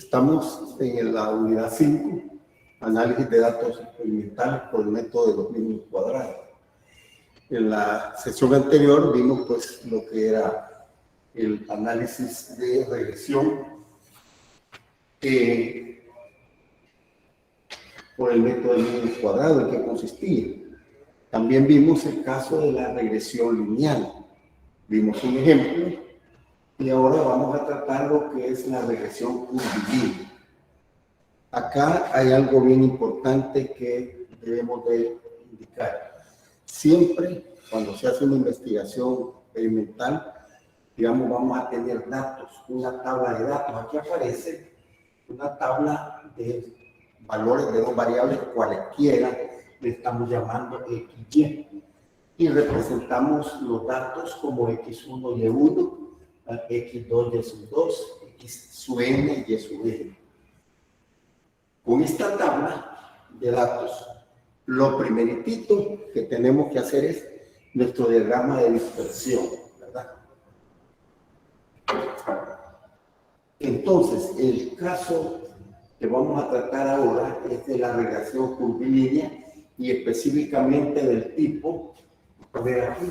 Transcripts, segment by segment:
Estamos en la unidad 5, análisis de datos experimentales por el método de los mínimos cuadrados. En la sesión anterior vimos pues lo que era el análisis de regresión por el método de mínimos cuadrados, en qué consistía. También vimos el caso de la regresión lineal. Vimos un ejemplo y ahora vamos a tratar lo que es la regresión curvilínea. Acá hay algo bien importante que debemos de indicar. Siempre cuando se hace una investigación experimental, digamos, vamos a tener datos, una tabla de datos. Aquí aparece una tabla de valores de dos variables cualquiera, le estamos llamando XY. Y representamos los datos como X1, Y1, X2, Y2, X sub N, Y sub N. Con esta tabla de datos, lo primeritito que tenemos que hacer es nuestro diagrama de dispersión, ¿verdad? Entonces, el caso que vamos a tratar ahora es de la regresión curvilínea y específicamente del tipo de aquí,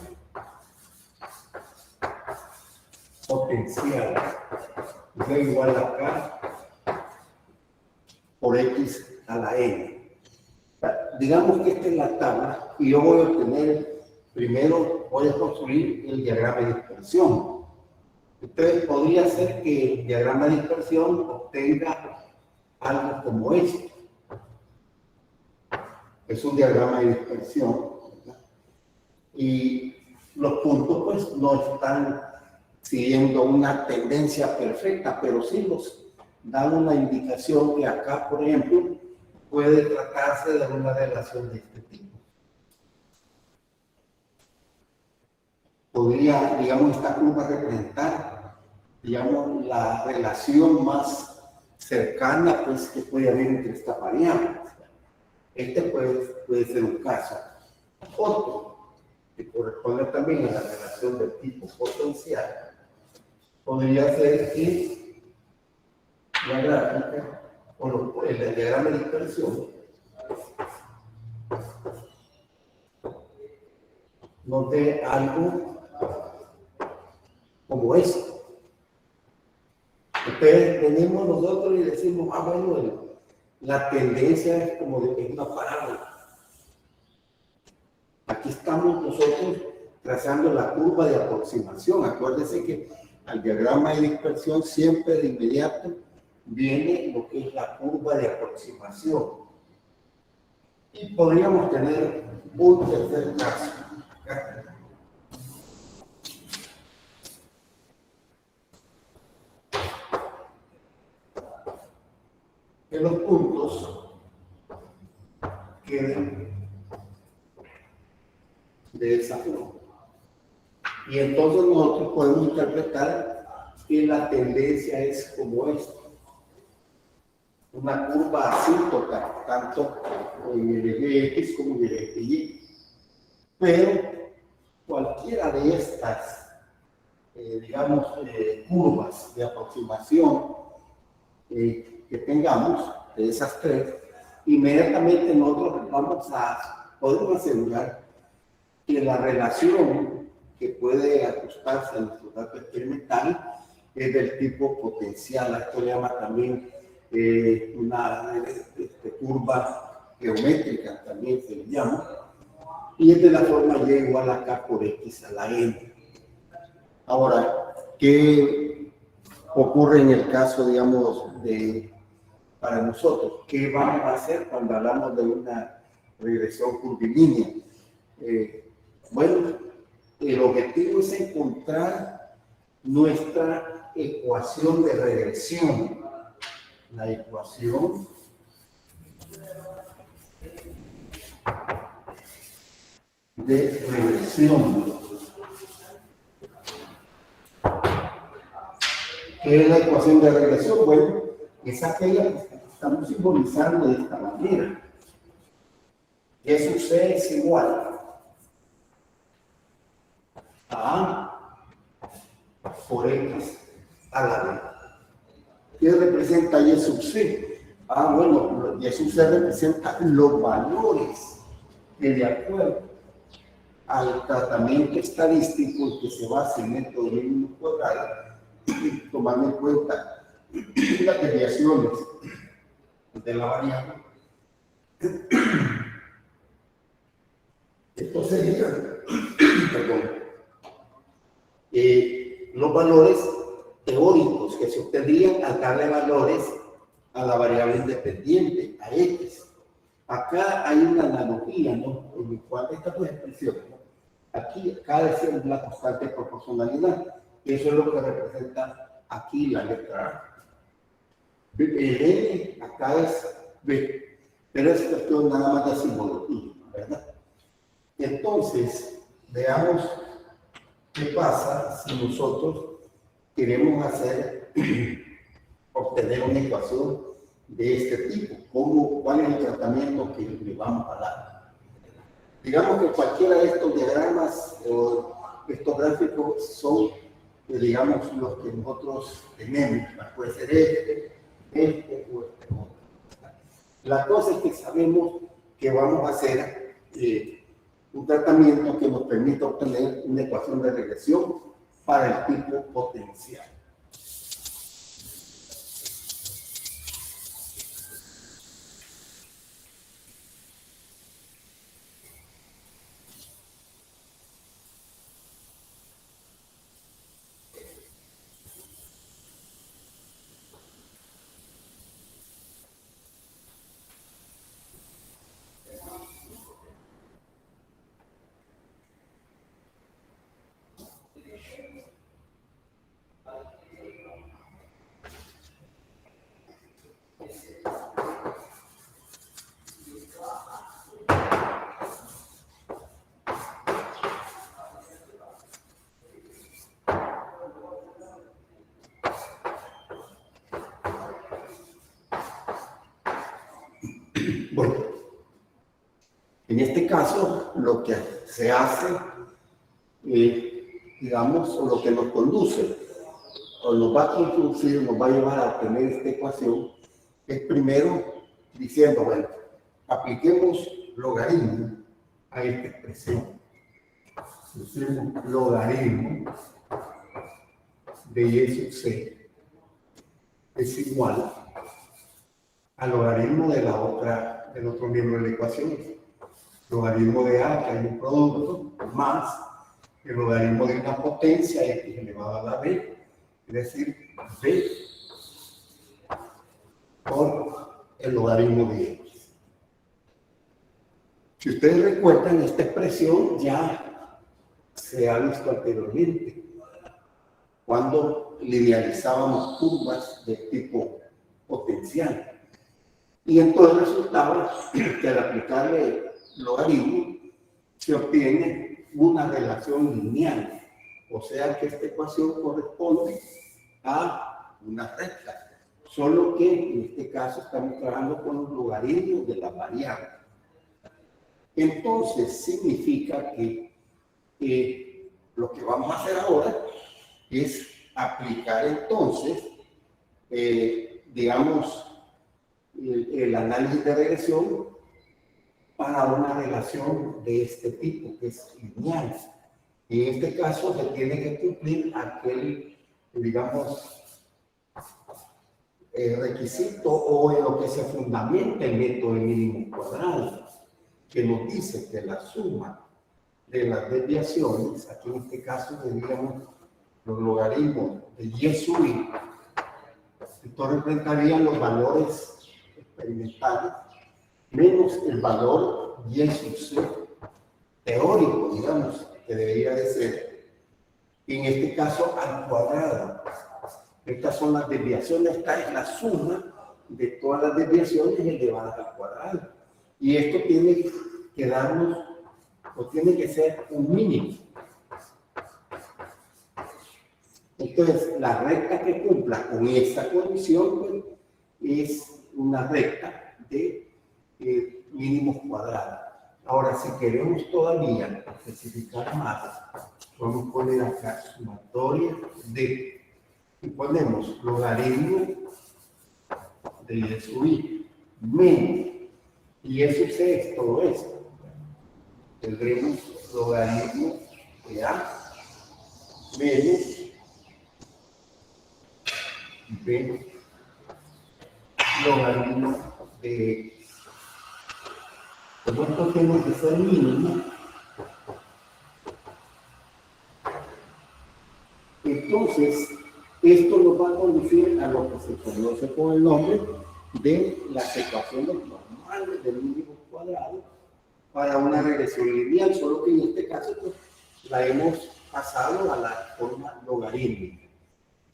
potencial, V igual a K por X a la N. Digamos que esta es la tabla y yo voy a obtener, primero voy a construir el diagrama de dispersión. Entonces podría ser que el diagrama de dispersión obtenga algo como esto. Es un diagrama de dispersión, ¿verdad? Y los puntos pues no están siguiendo una tendencia perfecta, pero sí nos dan una indicación que acá, por ejemplo, puede tratarse de una relación de este tipo. Podría, digamos, esta curva representar, digamos, la relación más cercana pues, que puede haber entre estas variables. Este puede ser un caso. Otro, que corresponde también a la relación del tipo potencial, podría ser que la gráfica o el diagrama de dispersión nos dé algo como esto. Entonces venimos nosotros y decimos, bueno, la tendencia es como de una parábola. Aquí estamos nosotros trazando la curva de aproximación. Acuérdense que al diagrama de dispersión siempre de inmediato viene lo que es la curva de aproximación. Y podríamos tener un tercer caso. Que los puntos queden de esa forma. Y entonces nosotros podemos interpretar que la tendencia es como esta. Una curva asíntota, tanto en el eje X como en el eje Y. Pero cualquiera de estas, digamos, curvas de aproximación que tengamos, de esas tres, inmediatamente nosotros podemos asegurar que la relación que puede ajustarse a nuestro dato experimental es del tipo potencial. Esto le llama también una curva geométrica, también se le llama, y es de la forma y igual a K por X a la N. Ahora, ¿qué ocurre en el caso, digamos, para nosotros? ¿Qué vamos a hacer cuando hablamos de una regresión curvilínea? Bueno, el objetivo es encontrar nuestra ecuación de regresión. La ecuación de regresión. ¿Qué es la ecuación de regresión? Bueno, es aquella que estamos simbolizando de esta manera. Que su C es igual a A por X a la B. ¿Qué representa Y sub C? Bueno, Y sub C representa los valores que de acuerdo al tratamiento estadístico que se basa en el método mínimo cuadrado, tomando en cuenta las desviaciones de la variable. Esto sería, perdón, los valores teóricos que se obtendrían al darle valores a la variable independiente, a X. Acá hay una analogía, ¿no? En el cual estas dos expresiones, ¿no? Aquí, acá decimos la constante de proporcionalidad, y eso es lo que representa aquí la letra A. El N acá es B, pero es cuestión nada más de simbología, ¿verdad? Entonces, veamos qué pasa si nosotros queremos obtener una ecuación de este tipo. ¿Cuál es el tratamiento que le vamos a dar? Digamos que cualquiera de estos diagramas o estos gráficos son, digamos, los que nosotros tenemos. Puede ser este o este otro. La cosa es que sabemos que vamos a hacer un tratamiento que nos permita obtener una ecuación de regresión para el tipo potencial. Bueno, en este caso, lo que se hace, digamos, o lo que nos conduce, o nos va a conducir, nos va a llevar a obtener esta ecuación, es primero diciendo, bueno, apliquemos logaritmo a esta expresión. Usemos logaritmo de Y sub C es igual al logaritmo del otro miembro de la ecuación. Logaritmo de A, que hay un producto, más el logaritmo de una potencia X elevado a la B, es decir, B por el logaritmo de X. Si ustedes recuerdan, esta expresión ya se ha visto anteriormente, cuando linealizábamos curvas de tipo potencial. Y entonces resultaba que al aplicarle logaritmo se obtiene una relación lineal, o sea que esta ecuación corresponde a una recta, solo que en este caso estamos trabajando con los logaritmos de la variable. Entonces significa que lo que vamos a hacer ahora es aplicar entonces, digamos, el análisis de regresión para una relación de este tipo, que es lineal. En este caso se tiene que cumplir aquel, digamos, requisito o en lo que se fundamenta el método de mínimo cuadrado, que nos dice que la suma de las desviaciones, aquí en este caso tendríamos los logaritmos de Y sub I, esto representarían los valores experimentales menos el valor Y sub C teórico, digamos, que debería de ser, en este caso al cuadrado. Estas son las desviaciones, esta es la suma de todas las desviaciones elevadas al cuadrado. Y esto tiene que darnos, o tiene que ser un mínimo. Entonces, la recta que cumpla con esta condición, pues, es una recta de mínimos cuadrados. Ahora, si queremos todavía especificar más, vamos a poner acá sumatoria de, y ponemos logaritmo de y sub i, menos, y eso es todo esto. Tendremos logaritmo de a menos b logaritmo de x. Como esto tiene que ser mínimo, entonces esto nos va a conducir a lo que se conoce con el nombre de las ecuaciones normales del mínimo cuadrado para una regresión lineal, solo que en este caso pues, la hemos pasado a la forma logarítmica.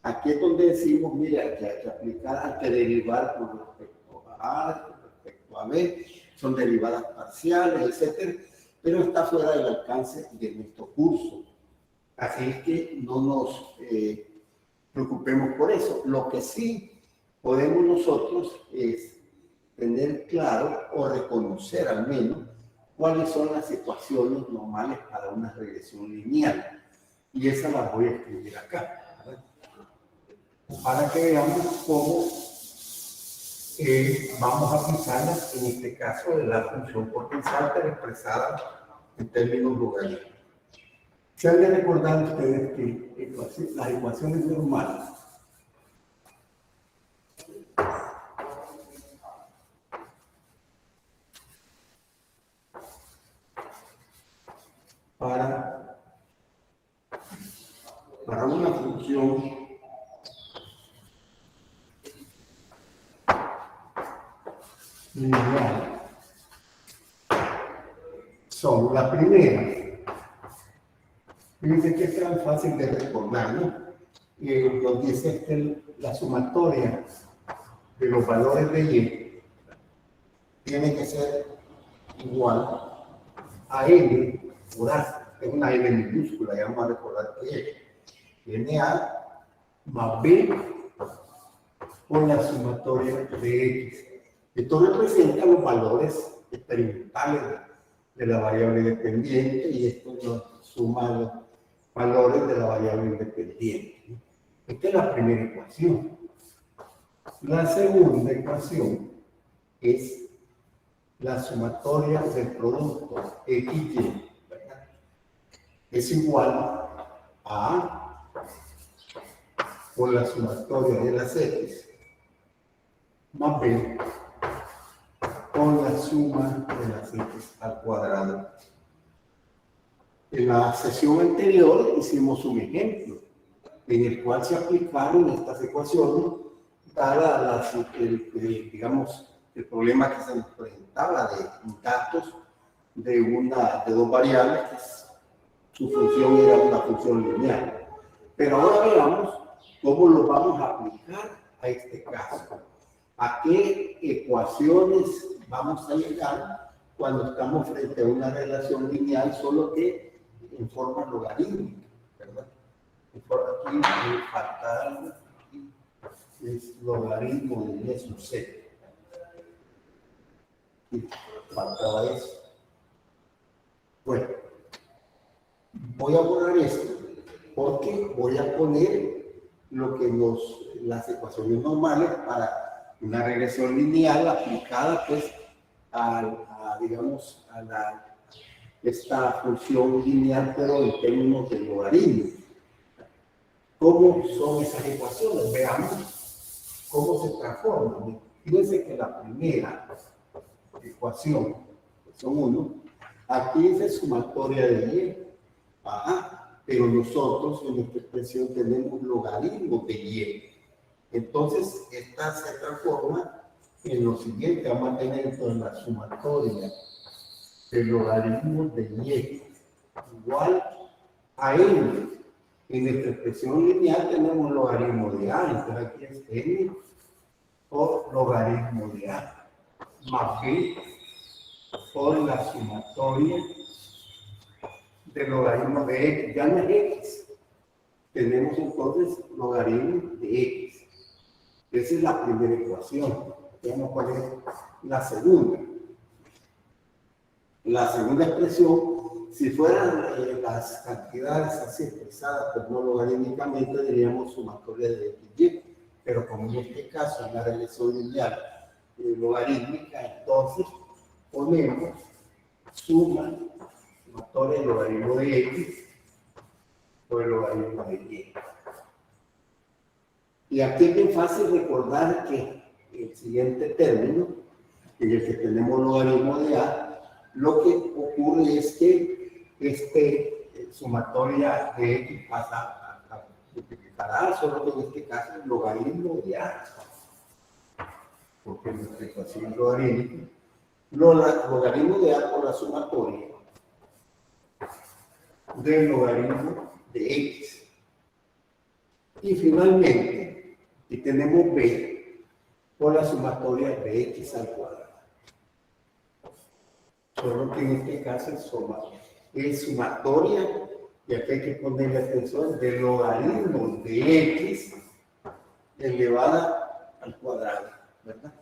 Aquí es donde decimos, mira, que hay que aplicar, hay que derivar con respecto a A, con respecto a B, son derivadas parciales, etc. Pero está fuera del alcance de nuestro curso. Así es que no nos preocupemos por eso. Lo que sí podemos nosotros es tener claro o reconocer al menos cuáles son las ecuaciones normales para una regresión lineal. Y esas las voy a escribir acá, para que veamos cómo vamos a aplicarlas en este caso de la función potencial pero expresada en términos logarítmicos. Se han de recordar ustedes que las ecuaciones normales para una función lineal son la primera. Fíjense que es tan fácil de recordar, ¿no? Nos dice que la sumatoria de los valores de y tiene que ser igual a n por a. Es una n minúscula, ya vamos a recordar que es na más b por la sumatoria de x. Esto representa los valores experimentales de la variable dependiente y esto nos suma los valores de la variable independiente. Esta es la primera ecuación. La segunda ecuación es la sumatoria del producto XY. Es igual a por la sumatoria de las X más B con la suma de las X al cuadrado. En la sesión anterior hicimos un ejemplo en el cual se aplicaron estas ecuaciones dada digamos, el problema que se nos presentaba de datos de dos variables que su función era una función lineal. Pero ahora veamos cómo lo vamos a aplicar a este caso. ¿A qué ecuaciones vamos a llegar cuando estamos frente a una relación lineal, solo que en forma logarítmica, ¿verdad? Aquí me falta algo, es logaritmo de y sub c. Y faltaba eso. Bueno, voy a borrar esto porque voy a poner lo que las ecuaciones normales para una regresión lineal aplicada pues digamos a esta función lineal pero en términos de logaritmo. ¿Cómo son esas ecuaciones? Veamos cómo se transforman. Fíjense que la primera ecuación, que son 1, aquí es sumatoria de y, pero nosotros en esta expresión tenemos logaritmo de y. Entonces, esta se transforma en lo siguiente, vamos a tener entonces la sumatoria del logaritmo de y igual a n. En esta expresión lineal tenemos logaritmo de a, entonces aquí es n por logaritmo de a, más b por la sumatoria del logaritmo de x, ya no es x, tenemos entonces logaritmo de x. Esa es la primera ecuación. Vamos a poner la segunda. La segunda expresión, si fueran las cantidades así expresadas, pero no logarítmicamente, diríamos sumatoria de x y. pero como en este caso es la regresión lineal logarítmica, entonces ponemos suma sumatoria del logaritmo de x por el logaritmo de y. Y aquí es bien fácil recordar que el siguiente término, en el que tenemos logaritmo de a, lo que ocurre es que sumatoria de x pasa a multiplicar a, solo que en este caso el logaritmo de a, porque nuestra ecuación es logarítmica, logaritmo de a por la sumatoria del logaritmo de x. Y finalmente, y tenemos b por la sumatoria de x al cuadrado. Solo que en este caso es sumatoria, y aquí hay que ponerle atención, del logaritmo de x elevada al cuadrado, ¿verdad?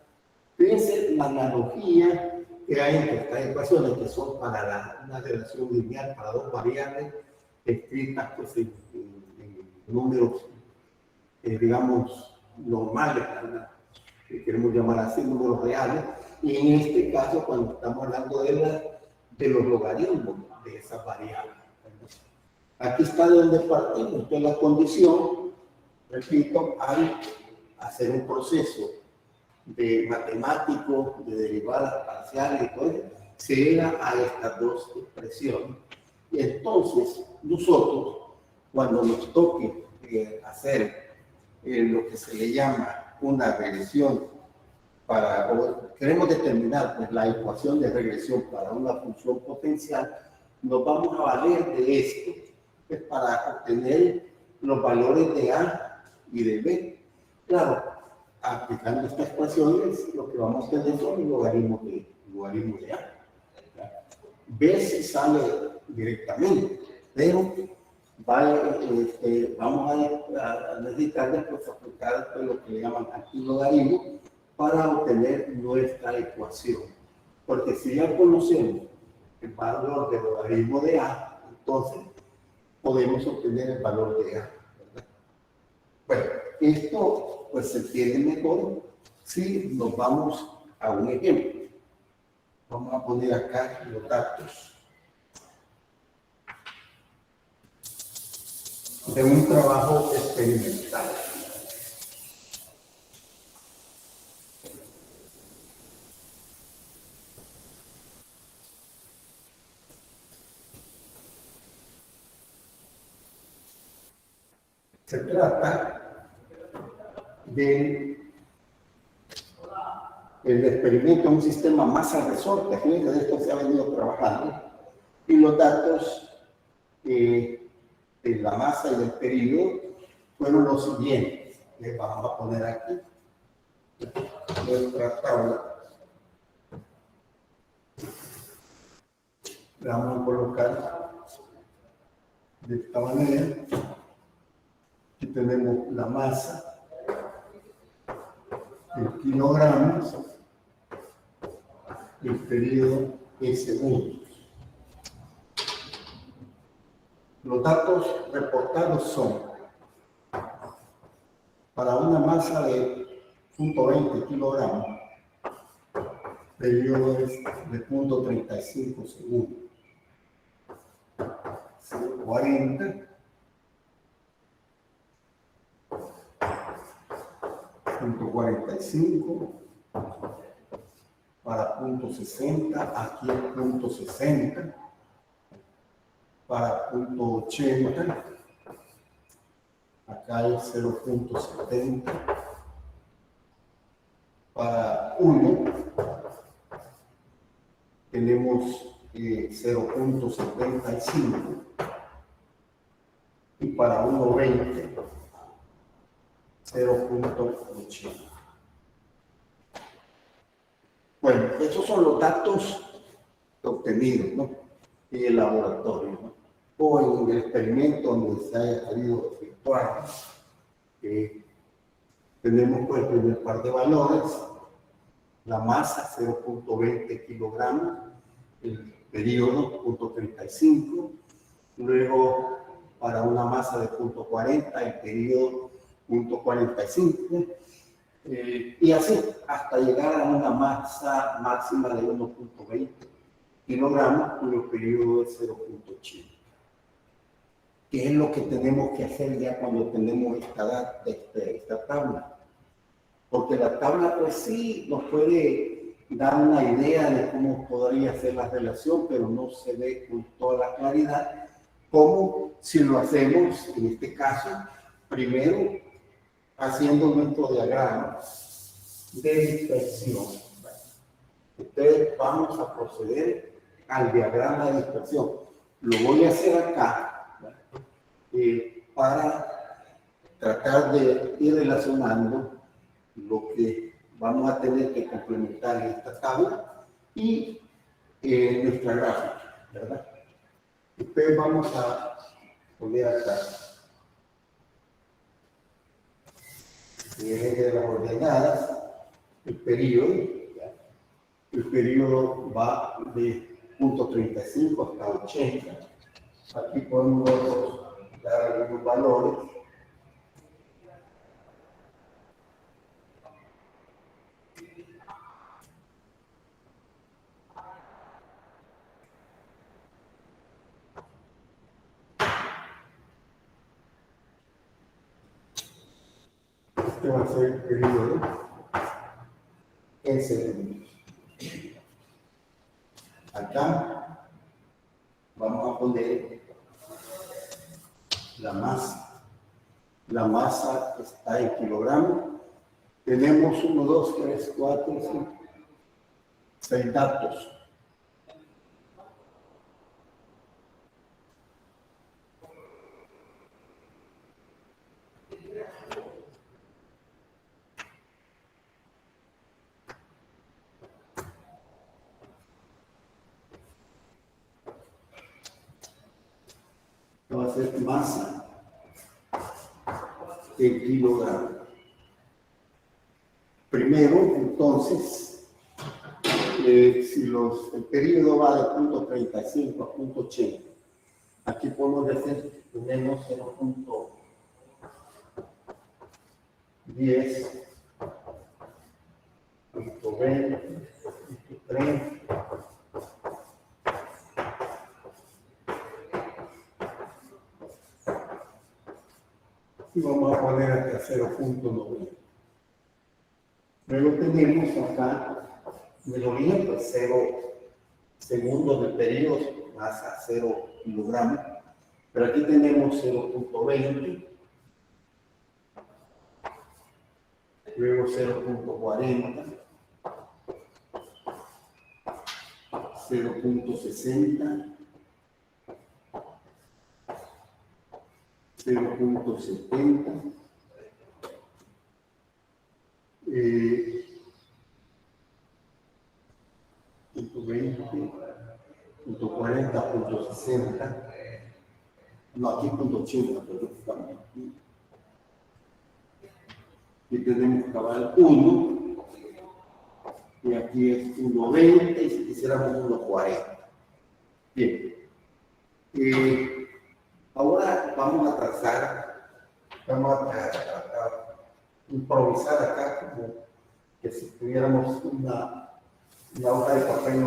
Fíjense la analogía que hay entre estas ecuaciones, que son para una relación lineal para dos variables escritas pues, en números, digamos, normales, ¿verdad? Que queremos llamar así, números reales, y en este caso cuando estamos hablando de los logaritmos de esas variables, ¿verdad? Aquí está de donde partimos. Entonces la condición, repito, al hacer un proceso de matemático, de derivadas parciales y todo eso, se llega a estas dos expresiones. Y entonces nosotros, cuando nos toque hacer lo que se le llama una regresión o queremos determinar pues, la ecuación de regresión para una función potencial, nos vamos a valer de esto pues, para obtener los valores de A y de B. Claro, aplicando estas ecuaciones, lo que vamos a tener son logaritmos de A. B si sale directamente, pero vamos a necesitar después aplicar lo que le llaman aquí logaritmo para obtener nuestra ecuación. Porque si ya conocemos el valor del logaritmo de A, entonces podemos obtener el valor de A, ¿verdad? Bueno, esto pues se entiende mejor si nos vamos a un ejemplo. Vamos a poner acá los datos de un trabajo experimental. Se trata del experimento en un sistema masa-resorte. Fíjense, de esto se ha venido trabajando. Y los datos de la masa y del periodo fueron los siguientes. Les vamos a poner aquí nuestra tabla. Le vamos a colocar de esta manera. Aquí tenemos la masa, el kilogramos, el periodo en segundos. Los datos reportados son para una masa de 0.20 kilogramos, periodo es de 0.35 segundos. 40, 0.45 para 0.60, aquí es 0.60 para 0.80, acá es 0.70 para 1, tenemos 0.75 y para 1.20 0.80. Bueno, estos son los datos obtenidos, ¿no?, en el laboratorio, ¿no?, o en el experimento donde se haya querido efectuar. Tenemos pues el primer par de valores, la masa 0.20 kilogramos, el periodo 0.35, luego para una masa de 0.40 el periodo punto 45, y así hasta llegar a una masa máxima de 1.20 kilogramos cuyo periodo es 0.80. ¿Qué es lo que tenemos que hacer ya cuando tenemos esta tabla? Porque la tabla pues sí nos puede dar una idea de cómo podría ser la relación, pero no se ve con toda la claridad como si lo hacemos, en este caso, primero haciendo nuestro diagrama de dispersión. Entonces vamos a proceder al diagrama de dispersión. Lo voy a hacer acá para tratar de ir relacionando lo que vamos a tener que complementar en esta tabla y nuestra gráfica, ¿verdad? Entonces vamos a poner acá en el eje de las ordenadas el periodo. El periodo va de punto 35 hasta 80. Aquí podemos dar algunos valores. Este va a ser el periodo en segundos. Acá vamos a poner la masa. La masa está en kilogramos. Tenemos 1, 2, 3, 4, 5, 6 datos. Va a ser masa en kilogramos. Primero, entonces, si el periodo va de punto 35 a punto 80, aquí podemos decir que tenemos 0.10, punto 20, punto 30. Y vamos a poner hasta 0.90. Luego tenemos acá, del origen, pues 0 segundos de periodo, masa 0 kilogramos. Pero aquí tenemos 0.20, luego 0.40, 0.60, 0.70, punto 20, punto 40, punto 60, no, aquí punto 80, pero estamos aquí. Aquí tenemos cabal 1, y aquí es 1.20, y si quisiéramos 1.40. Bien. Ahora vamos a trazar, vamos a improvisar acá como que si tuviéramos una hoja de papel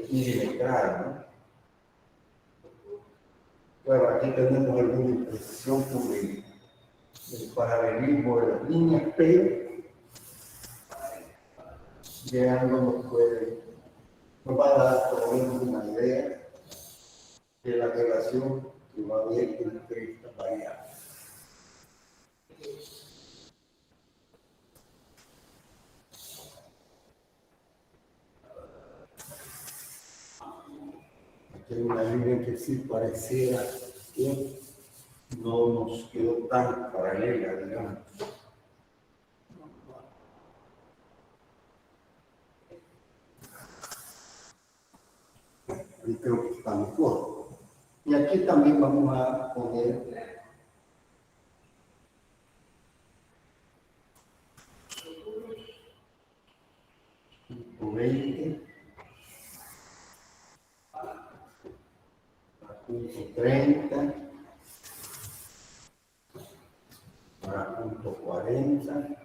milimetral, ¿no? Bueno, aquí tenemos alguna imprecisión con el paralelismo de las líneas, pero llegando nos va a dar por lo menos una idea de la relación que va a haber entre estas variables. Aquí hay una línea que sí pareciera que no nos quedó tan paralela, digamos. Y creo que está mejor. Y aquí también vamos a poner punto 20, punto 30, para punto comienzan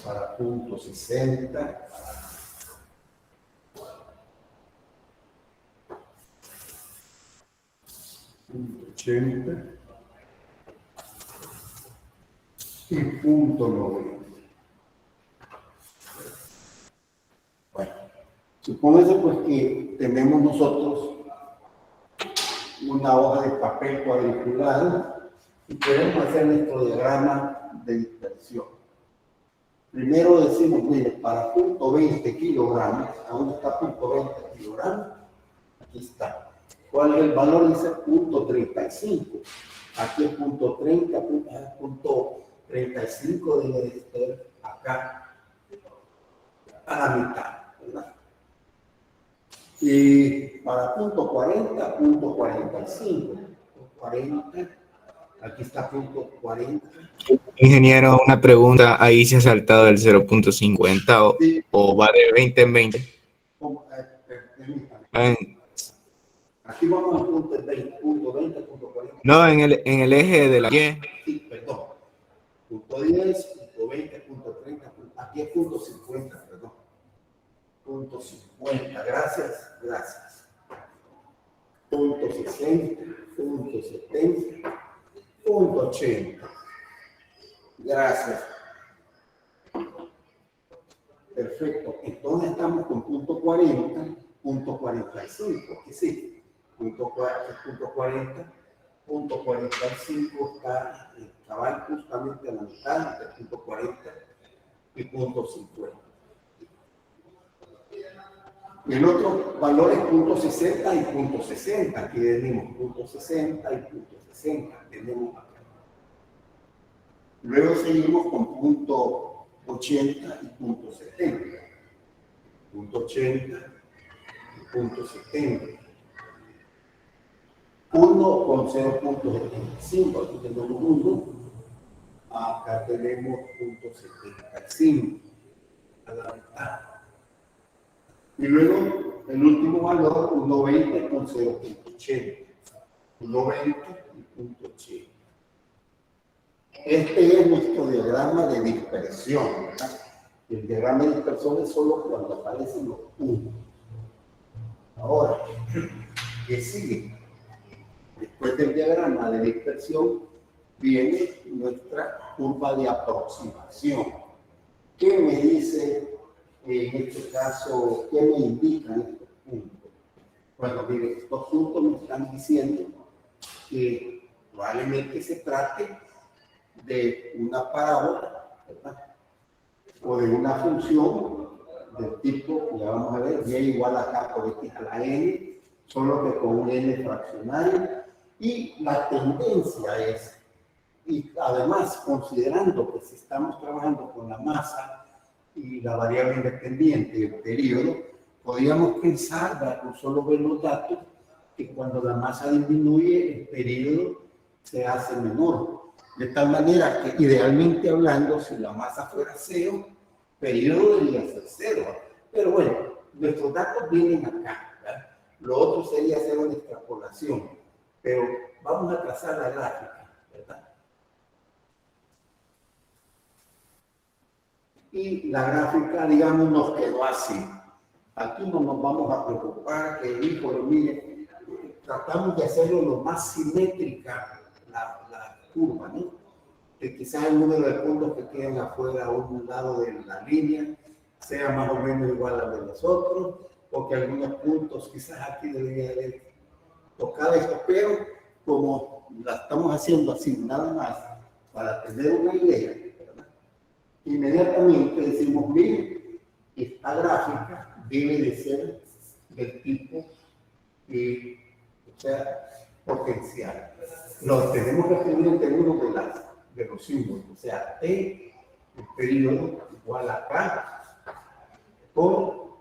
para punto 60, punto 80 y punto 90. Bueno, supóngase pues que tenemos nosotros una hoja de papel cuadriculado y queremos hacer nuestro diagrama de dispersión. Primero decimos, mire, para punto 20 kilogramos, ¿a dónde está punto 20 kilogramos? Aquí está. ¿Cuál es el valor? Dice punto 35. Aquí es punto 30, punto 35 debe estar acá, a la mitad, ¿verdad? Y para punto 40, punto 45, 40, aquí está punto 40. Ingeniero, una pregunta, ahí se ha saltado el 0.50 Sí. o va de 20 en 20. Aquí vamos al punto 20, punto 20, punto 40. No, en el eje de la Y. Sí, perdón. Punto 10, punto 20, punto 30, aquí es punto 50, perdón. Punto 50, gracias, gracias. Punto 60, punto 70, punto 80. Gracias. Perfecto. Entonces estamos con punto 40, punto 45. ¿Qué sí? Punto 40, punto 45 está cabal justamente a la mitad del punto 40 y punto 50. Y el otro valor es punto 60 y punto 60. Aquí tenemos punto 60 y punto 60. Tenemos acá. Luego seguimos con punto 80 y punto 70. Punto 80 y punto 70. 1 con 0.75. Aquí tenemos 1. Acá tenemos punto 75. A la mitad. Y luego el último valor, 1.20 con 0.80. 1.20 y punto 80. Este es nuestro diagrama de dispersión, ¿verdad? El diagrama de dispersión es solo cuando aparecen los puntos. Ahora, ¿qué sigue? Después del diagrama de dispersión viene nuestra curva de aproximación. ¿Qué me dice en este caso? ¿Qué me indican estos puntos? Bueno, miren, estos puntos me están diciendo que probablemente se trate de una parábola, ¿verdad? O de una función del tipo, ya vamos a ver, y igual a k por x a la n, solo que con un n fraccionario, y la tendencia es, y además considerando que si estamos trabajando con la masa y la variable independiente y el periodo, podríamos pensar, con solo ver los datos, que cuando la masa disminuye, el periodo se hace menor. De tal manera que, idealmente hablando, si la masa fuera 0, periodo debería ser 0. Pero bueno, nuestros datos vienen acá, ¿verdad? Lo otro sería hacer una extrapolación. Pero vamos a trazar la gráfica, ¿verdad? Y la gráfica, digamos, nos quedó así. Aquí no nos vamos a preocupar, que híjole, mire, tratamos de hacerlo lo más simétrica la curva, ¿no? Que quizás el número de puntos que queden afuera a un lado de la línea sea más o menos igual al de nosotros, o que algunos puntos quizás aquí debería haber tocado esto, pero como la estamos haciendo así nada más para tener una idea, ¿verdad? Inmediatamente decimos, mire, esta gráfica debe de ser del tipo o sea, potencial. Lo tenemos que escribir en términos de los símbolos, o sea, T, el periodo igual a K, por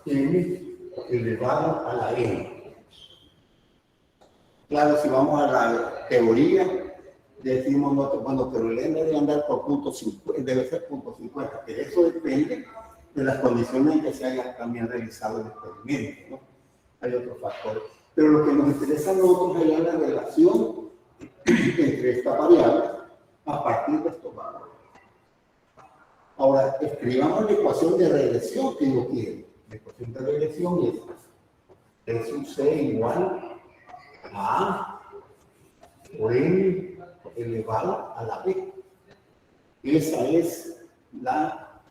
M elevado a la N. Claro, si vamos a la teoría, decimos nosotros, bueno, pero el N debe andar por punto 50, debe ser punto 50, pero eso depende de las condiciones en que se haya también realizado el experimento, ¿no? Hay otros factores. Pero lo que nos interesa a nosotros es la relación entre estas variables a partir de estos valores. Ahora, escribamos la ecuación de regresión que yo quiero. La ecuación de regresión es sub c igual a A por n elevado a la b. Esa es la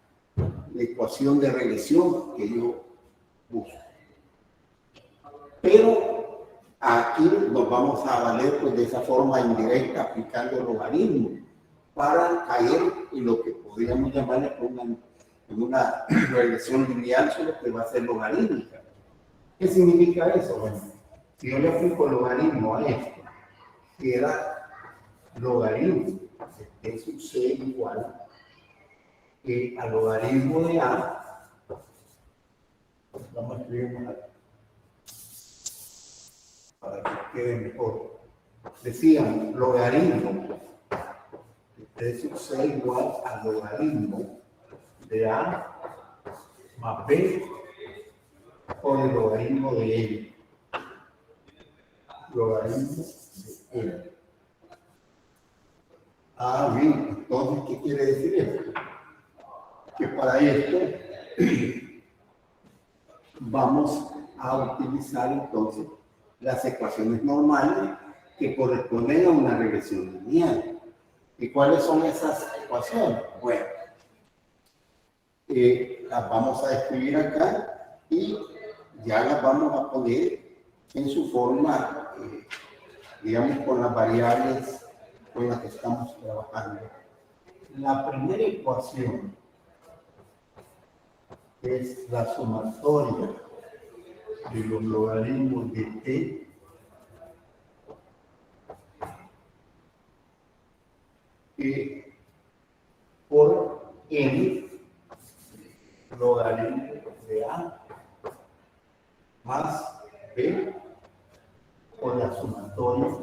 ecuación de regresión que yo busco. Pero aquí nos vamos a valer pues, de esa forma indirecta aplicando el logaritmo para caer en lo que podríamos llamarle una regresión lineal, solo que va a ser logarítmica. ¿Qué significa eso? Bueno, si yo le aplico el logaritmo a esto, queda logaritmo de sub c igual que al logaritmo de a, vamos a escribir más para que quede mejor. Decían logaritmo de sub c igual al logaritmo de a más b por el logaritmo de n. Logaritmo de n. Ah, bien, entonces, ¿qué quiere decir esto? Que para esto vamos a utilizar entonces las ecuaciones normales que corresponden a una regresión lineal. ¿Y cuáles son esas ecuaciones? Bueno, las vamos a escribir acá y ya las vamos a poner en su forma, digamos, con las variables con las que estamos trabajando. La primera ecuación es la sumatoria de los logaritmos de t por n logaritmo de a más b por la sumatoria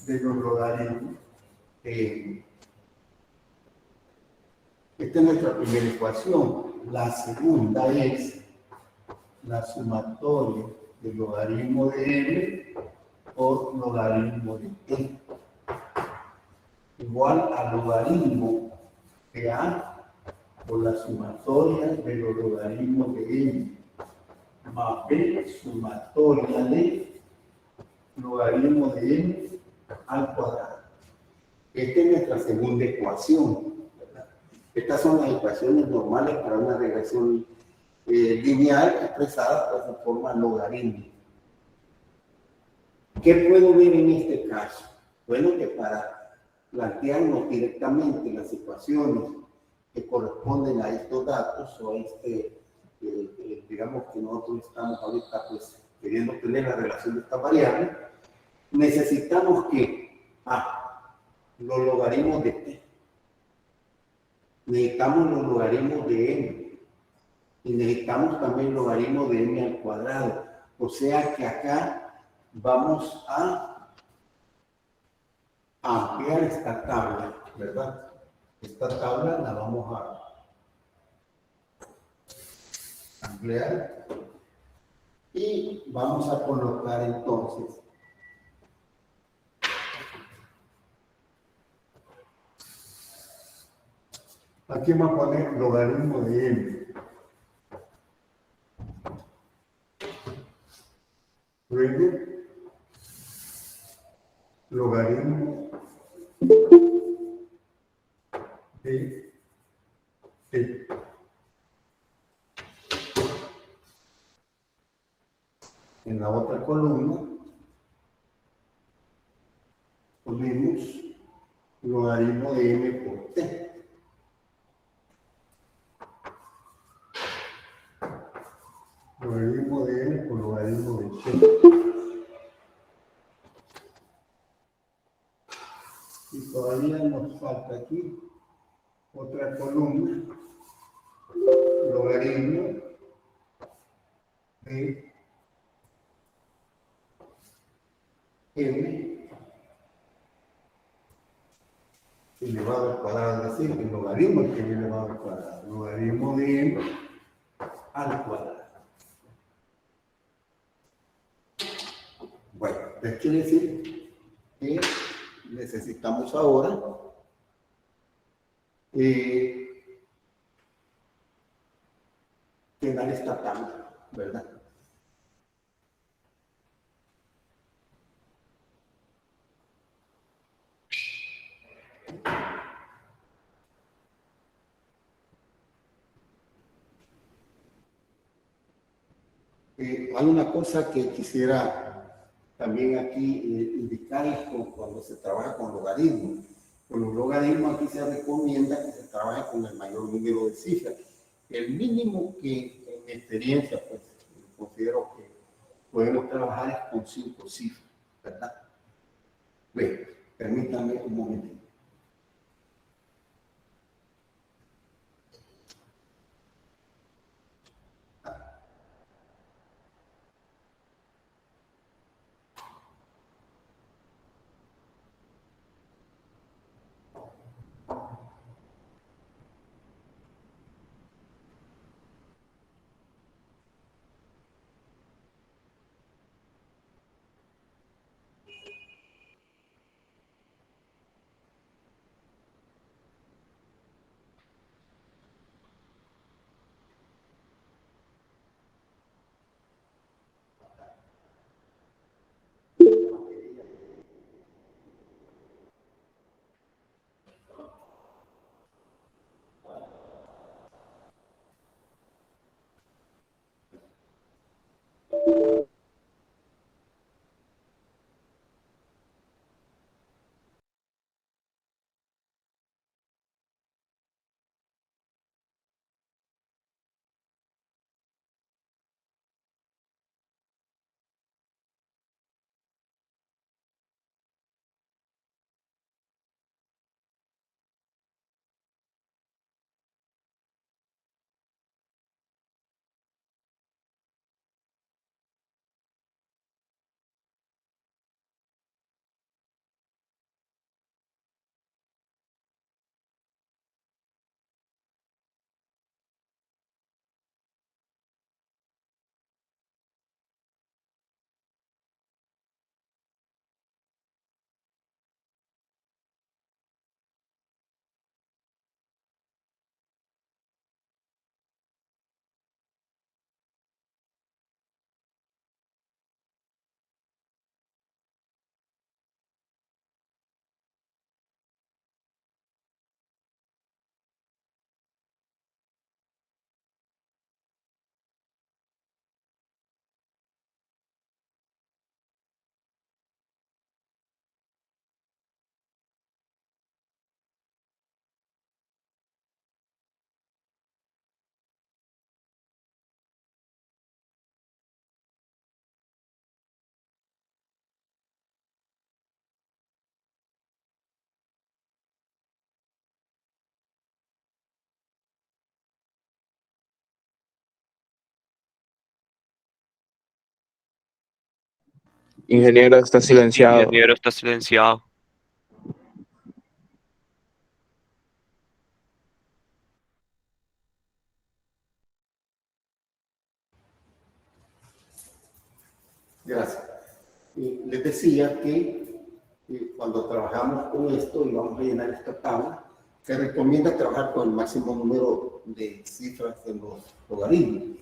de los logaritmos de n. Esta es nuestra primera ecuación. La segunda es la sumatoria del logaritmo de n por logaritmo de t igual al logaritmo de a por la sumatoria de los logaritmos de n más b sumatoria de logaritmo de n al cuadrado. Esta es nuestra segunda ecuación, ¿verdad? Estas son las ecuaciones normales para una regresión lineal expresada pues, en forma logarítmica. ¿Qué puedo ver en este caso? Bueno, que para plantearnos directamente las ecuaciones que corresponden a estos datos o a digamos que nosotros estamos ahorita pues queriendo tener la relación de esta variable, necesitamos que los logaritmos de t, necesitamos los logaritmos de n y necesitamos también logaritmos de n al cuadrado. O sea que acá vamos a ampliar esta tabla, ¿verdad? Esta tabla la vamos a ampliar y vamos a colocar entonces aquí vamos a poner logaritmo de n. Luego, logaritmo de t. En la otra columna ponemos logaritmo de m por t. Logaritmo de n por logaritmo de t. Y todavía nos falta aquí otra columna, logaritmo de m elevado al cuadrado, es decir, el logaritmo es que es elevado al cuadrado, logaritmo de m al cuadrado. Entonces quiere decir que necesitamos ahora llenar esta tabla, ¿verdad? Hay una cosa que quisiera también aquí indicar cuando se trabaja con logaritmos. Con los logaritmos aquí se recomienda que se trabaje con el mayor número de cifras. El mínimo que en mi experiencia pues considero que podemos trabajar es con 5 cifras, ¿verdad? Bueno, permítanme un momentito. Ingeniero, está silenciado. Ingeniero, está silenciado. Gracias. Les decía que cuando trabajamos con esto y vamos a llenar esta tabla, se recomienda trabajar con el máximo número de cifras en los logaritmos.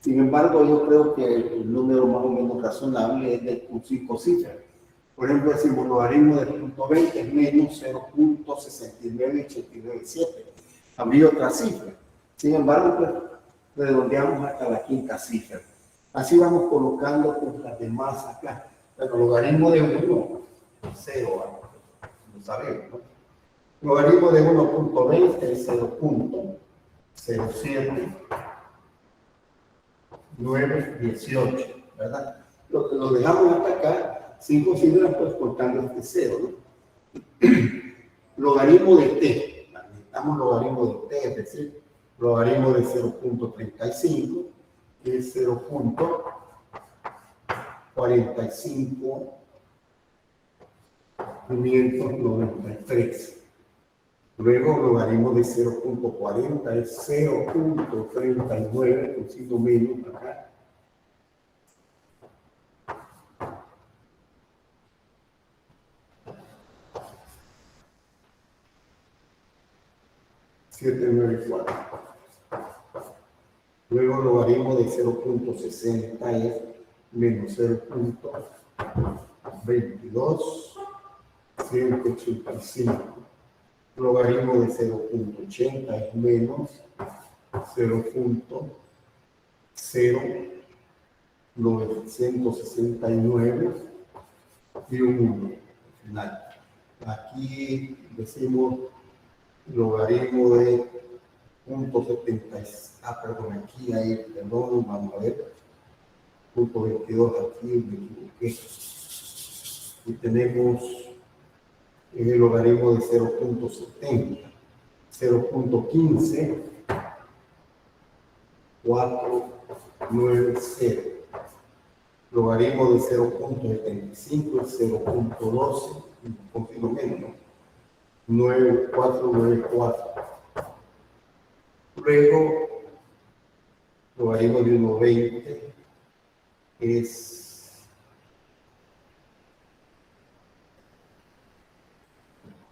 Sin embargo, yo creo que el número más o menos razonable es de 5 cifras. Por ejemplo, decimos logaritmo de punto 20 es menos 0.6987. Habría otra cifra. Sin embargo, pues, redondeamos hasta la 5ª cifra. Así vamos colocando pues, las demás acá. Bueno, logaritmo de 1, 0, lo sabemos, ¿no? Logaritmo de 1.20 es 0.07918, ¿verdad? Lo dejamos hasta acá, 5 cifras, pues cortando este 0, ¿no? Logaritmo de t, necesitamos logaritmo de t, es decir, logaritmo de 0.35, que es 0.45593. Luego, logaritmo de 0.40 es 0.39, con signo menos acá. 794. Luego logaritmo de 0.60 es menos 0.22, 185. Logaritmo de 0.80 es menos 0.0969 y un 1 final. Aquí decimos logaritmo de 0.70, perdón, aquí hay, perdón, vamos a ver, 0.22 aquí, me equivoqué. Y tenemos el logaritmo de 0.70, 0.15, 490. Logaritmo de 0.75 es 0.12, un poquito menos, ¿no? 9494. Luego, logaritmo de 1.20 es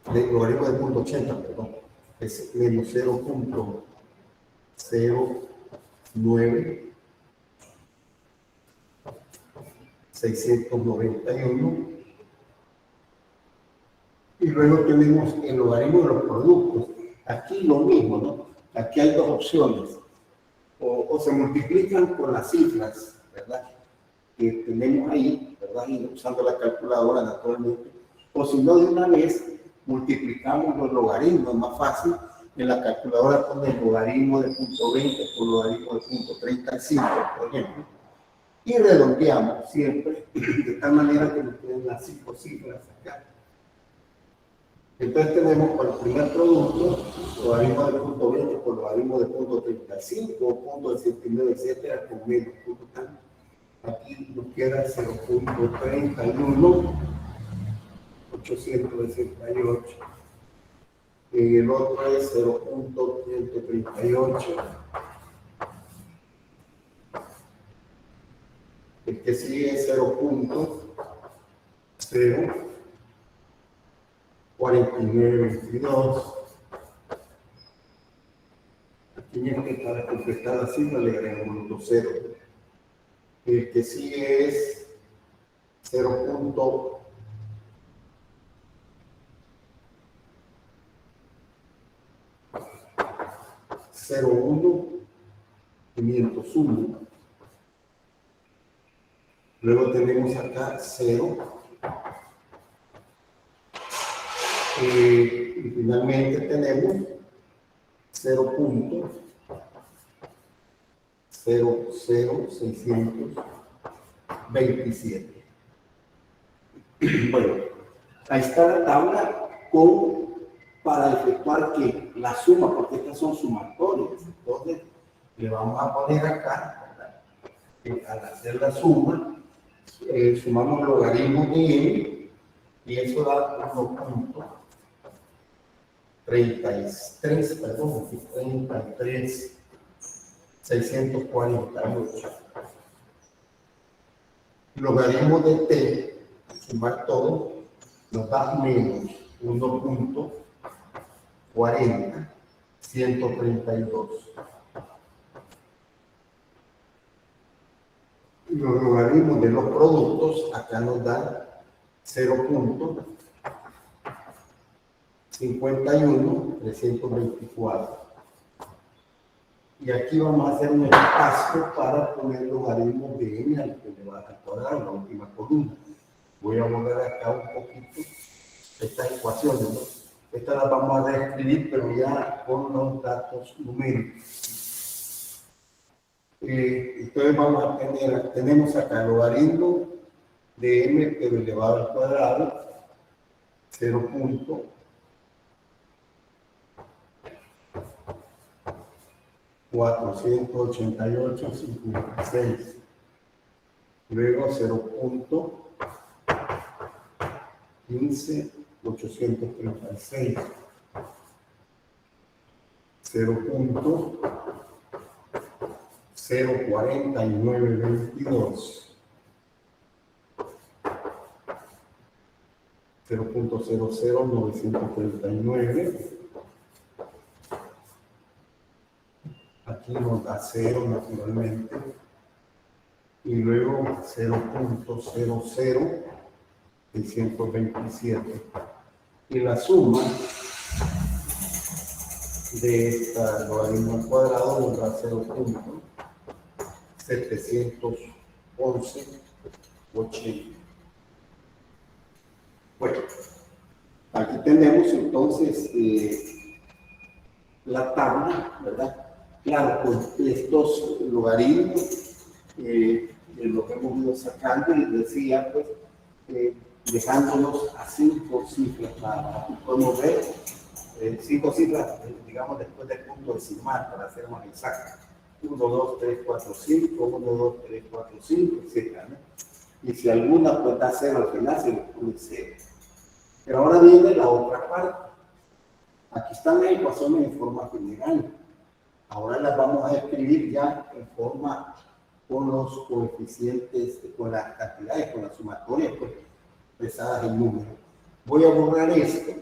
logaritmo de 0.80, perdón, es menos 0.09 691. Y luego tenemos el logaritmo de los productos. Aquí lo mismo, ¿no? Aquí hay dos opciones. O se multiplican con las cifras, ¿verdad? Que tenemos ahí, ¿verdad? Y usando la calculadora naturalmente. O si no, de una vez multiplicamos los logaritmos, es más fácil. En la calculadora pone el logaritmo de 0.20 por logaritmo de 0.35, por ejemplo. Y redondeamos siempre, de tal manera que nos queden las 5 cifras acá. Entonces tenemos para el primer producto, logaritmo de 0.20 por logaritmo de 0.35, 0.69, etcétera, con menos punto tal. Aquí nos queda 0.31, 868. El otro es 0.138. El que sigue es 0.04922. Aquí en este, para completar la cifra le agregamos los 0. El que sigue es 0.01501. Luego tenemos acá 0. Y finalmente tenemos 0.00627. Bueno, ahí está la tabla para efectuar que la suma, porque estas son sumatorias. Entonces, le vamos a poner acá, al hacer la suma, sumamos logaritmos de n, y eso da 1.33, perdón, 33, 648. Logaritmo de t, sumar todo, nos da menos 1.40, 132. Y los logaritmos de los productos, acá nos dan 0.51, 324. Y aquí vamos a hacer un espacio para poner logaritmos de n al que le va a cuadrar la última columna. Voy a borrar acá un poquito estas ecuaciones, ¿no? Estas las vamos a reescribir, pero ya con los datos numéricos. Entonces vamos a tenemos acá el logaritmo de m pero elevado al cuadrado, 0.48856. Luego 0.15836. 0.04922. 0.00939 aquí nos da 0 naturalmente, y luego 0.00627, y la suma de esta logaritmo al cuadrado nos da 0.711,80. Bueno, aquí tenemos entonces la tabla, ¿verdad? Claro, pues estos logaritmos los hemos ido sacando y decía, pues, dejándolos así por cifras. Podemos ver 5 cifras, digamos, después del punto decimal, para ser más exactos. 1, 2, 3, 4, 5, 1, 2, 3, 4, 5, etc. ¿no? Y si alguna pues da 0 al final, se le pone 0. Pero ahora viene la otra parte. Aquí están las ecuaciones en forma general. Ahora las vamos a escribir ya en forma con los coeficientes, con las cantidades, con las sumatorias pues, expresadas en números. Voy a borrar esto.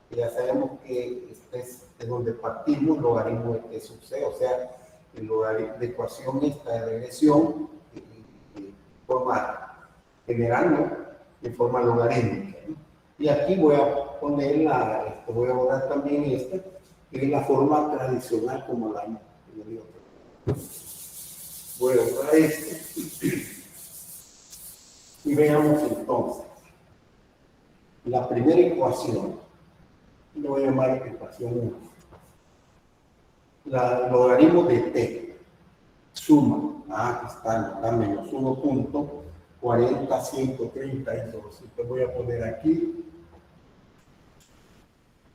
Ya sabemos que este es de donde partimos, logaritmo de t sub c, o sea, el logaritmo de ecuación esta de regresión en forma general, ¿no? En forma logarítmica, ¿no? Y aquí voy a poner voy a borrar también esta, que es la forma tradicional como la hemos tenido. Voy a borrar esto y veamos entonces la primera ecuación. Lo voy a llamar ecuación 1. La logaritmo de t suma, aquí está menos 1.40132. Entonces voy a poner aquí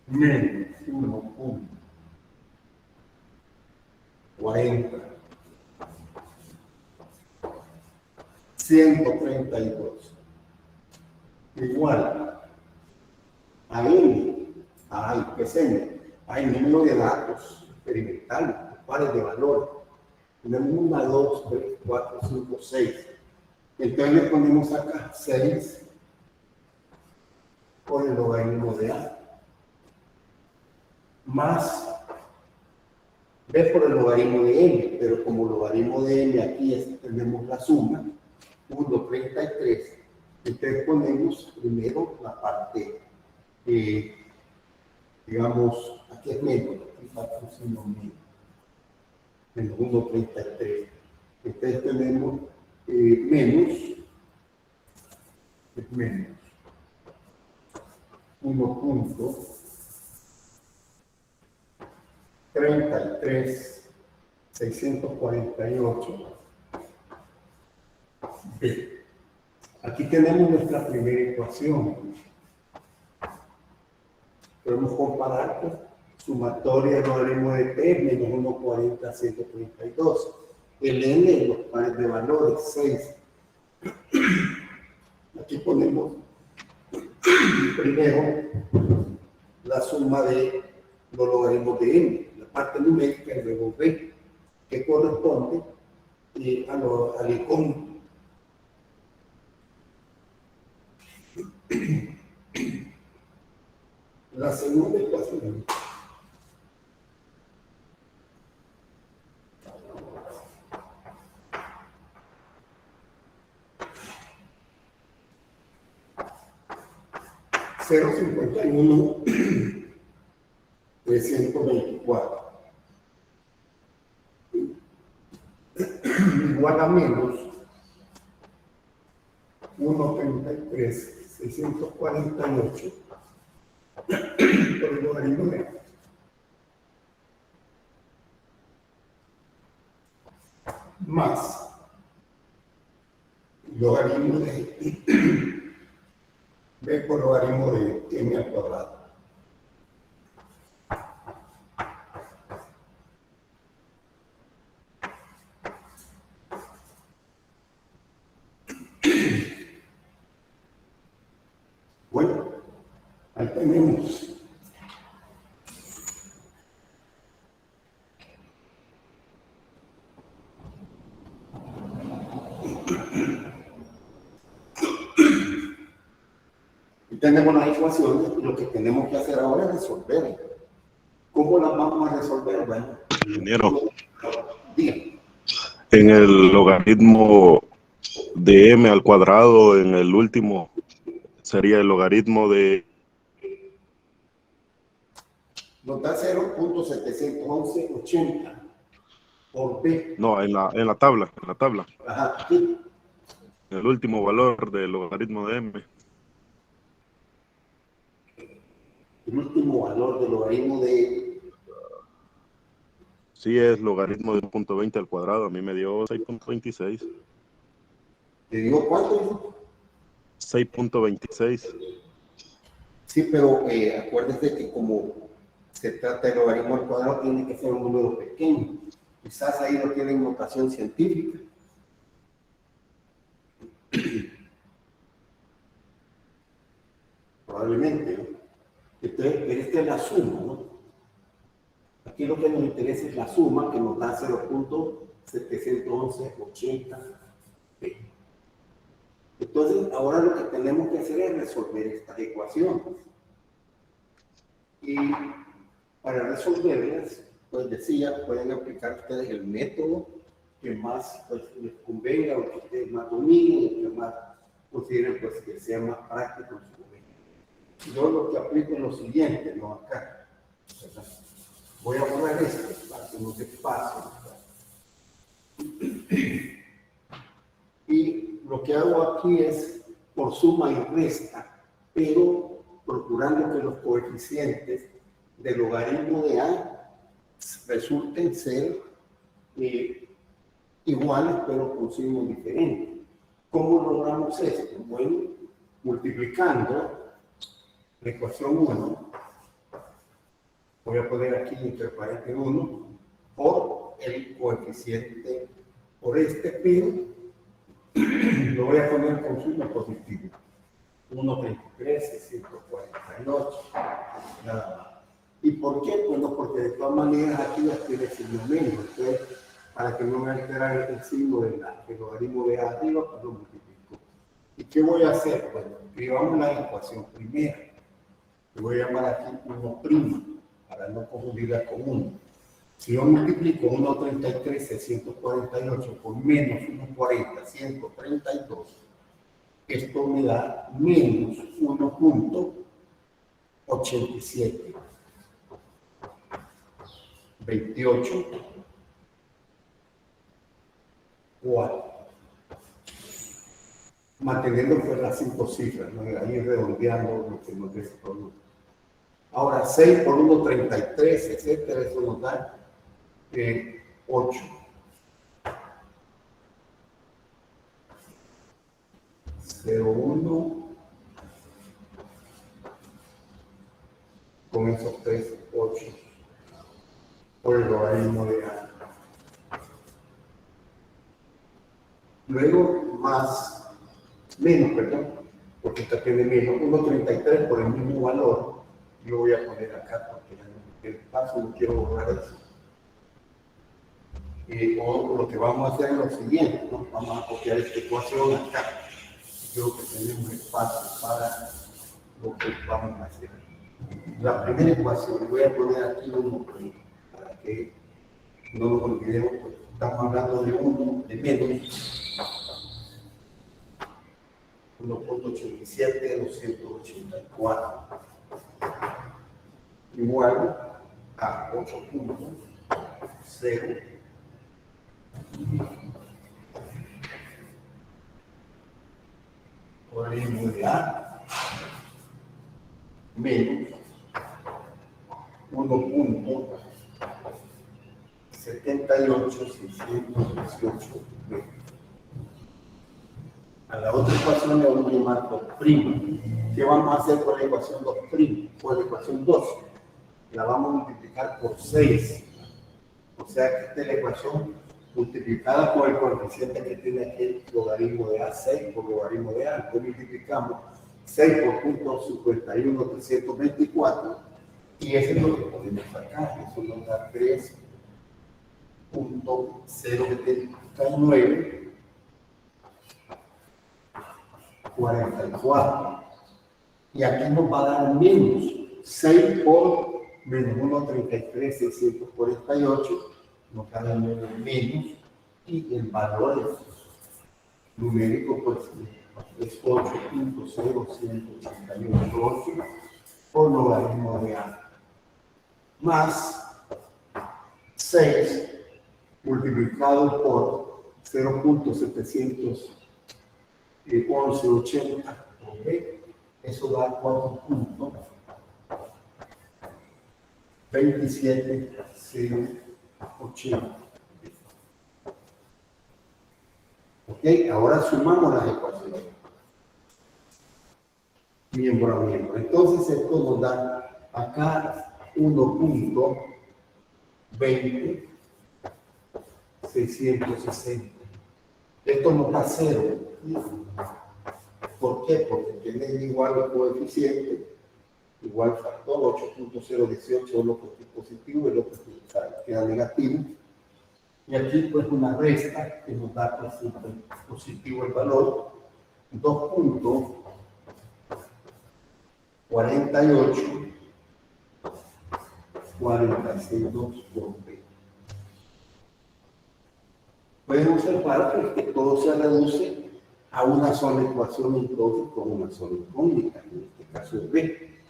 menos 1.40132 igual a n. ¿Qué es n? Hay número de datos experimentales, pares de valores. Tenemos 1, 2, 3, 4, 5, 6. Entonces le ponemos acá 6 por el logaritmo de a. Más b por el logaritmo de n, pero como logaritmo de n aquí tenemos la suma, 1,33. Entonces ponemos primero la parte digamos, aquí es menos, aquí falta un signo menos 1,33. Entonces tenemos menos 1.33,648. Aquí tenemos nuestra primera ecuación. Podemos comparar pues, sumatoria de logaritmo de t menos 1,40,132. El n, los pares de valores, 6. Aquí ponemos primero la suma de los logaritmos de n, la parte numérica y luego b, que corresponde al icono. La segunda ecuación (0,51,324) igual a menos 1,33,648 por el logaritmo de más logaritmo de b por logaritmo de m al cuadrado. Bueno, ahí tenemos tenemos las ecuaciones y lo que tenemos que hacer ahora es resolver. ¿Cómo las vamos a resolver? Bueno, Ingeniero. Diga. En el logaritmo de m al cuadrado, en el último, sería el logaritmo de... Nos da 0.71180 por b. No, en la tabla, Ajá, sí. el último valor del logaritmo de m. El último valor del logaritmo de... Sí, es logaritmo de 1.20 al cuadrado. A mí me dio 6.26. ¿Te digo cuánto? 6.26. Sí, pero acuérdese que como se trata de logaritmo al cuadrado, tiene que ser un número pequeño. Quizás ahí no tienen notación científica. Probablemente, ¿no? Entonces, esta es la suma, ¿no? Aquí lo que nos interesa es la suma, que nos da 0.71180. Entonces, ahora lo que tenemos que hacer es resolver estas ecuaciones. Y para resolverlas, pues decía, pueden aplicar ustedes el método que más pues, les convenga, o que ustedes más dominen, o que más consideren pues, que sea más práctico en su momento. Yo lo que aplico es lo siguiente, ¿no? Acá. Voy a borrar esto para que no se pase. Y lo que hago aquí es por suma y resta, pero procurando que los coeficientes del logaritmo de A resulten ser iguales, pero con signos diferentes. ¿Cómo logramos esto? Bueno, multiplicando la ecuación 1, voy a poner aquí entre paréntesis 1, por el coeficiente, por este, pero lo voy a poner con signo positivo. 1.23, 648, nada más. ¿Y por qué? Bueno, porque de todas maneras aquí ya tiene signo menos. Entonces, para que no me altera el signo del logaritmo de arriba, pues lo multiplico. ¿Y qué voy a hacer? Bueno, escribamos la ecuación primera. Le voy a llamar aquí 1', para no confundirla con 1. Si yo multiplico 1.33, 648 por menos 1.40, 132, esto me da menos 1.87. 28, 4. Manteniendo pues las 5 cifras, ¿no? Ahí redondeando lo que nos dé ese producto. Ahora 6 por 1.33, etcétera, eso nos da 8. 0,1 con esos 3, 8 por el logaritmo de A. Luego menos, perdón, porque esta tiene menos 1.33 por el mismo valor. Yo voy a poner acá porque el paso no quiero borrar eso. O lo que vamos a hacer es lo siguiente, ¿no? Vamos a copiar esta ecuación acá. Creo que tenemos espacio para lo que vamos a hacer. La primera ecuación, voy a poner aquí 1 para que no nos olvidemos, pues estamos hablando de 1 de menos 1.87 284 igual a 8.0 logaritmo de A menos 1.78618. A la otra ecuación le vamos a llamar 2'. ¿Qué vamos a hacer con la ecuación 2'? Con la ecuación 2. La vamos a multiplicar por 6. O sea que esta es la ecuación multiplicada por el coeficiente que tiene aquí el logaritmo de A, 6 por logaritmo de A. Entonces multiplicamos 6 por 0.51324 y ese es lo que podemos sacar. Eso nos da 3.079 44. Y aquí nos va a dar menos 6 por menos 1.33, 648, nos da de nuevo menos, y el valor numérico pues es 8.0188 por logaritmo de A, más 6 multiplicado por 0.71180, ¿ok? Eso da 4.27080. ¿Ok? Ahora sumamos las ecuaciones. Miembro a miembro. Entonces esto nos da acá 1.20.660. Esto nos da 0. ¿Por qué? Porque tiene igual el coeficiente, igual factor 8.018 es lo que es positivo y lo que queda negativo. Y aquí pues una resta que nos da pues, positivo el valor 2.48 46.2 por B. Pueden observar pues, que todo se reduce a una sola ecuación, entonces con una sola incógnita, en este caso es B.